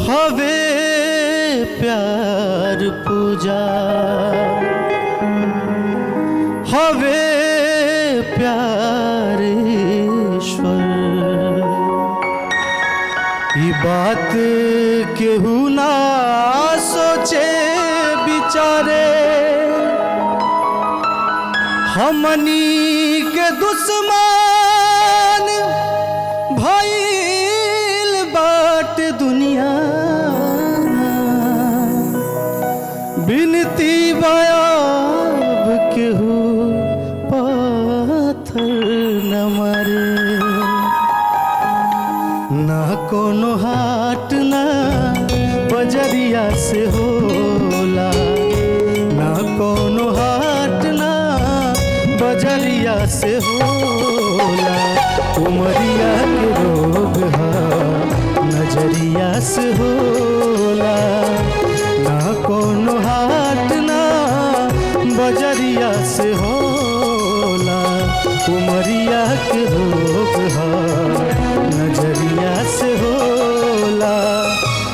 हवे प्यार पूजा हवे प्यार ईश्वर। ई बात केहू ना सोचे बिचारे हमनी के दुश्मन भइल बाट दुनिया। बिनती बाब केहू पाथर न मारे। ना कोनो हाट ना बजरिया से होला, ना कोनो हाट ना बजरिया से होला। उमरिया के रोग हा नजरिया से होला, ना कोनो हाट ना बजरिया से होला। उमरिया के रोग हा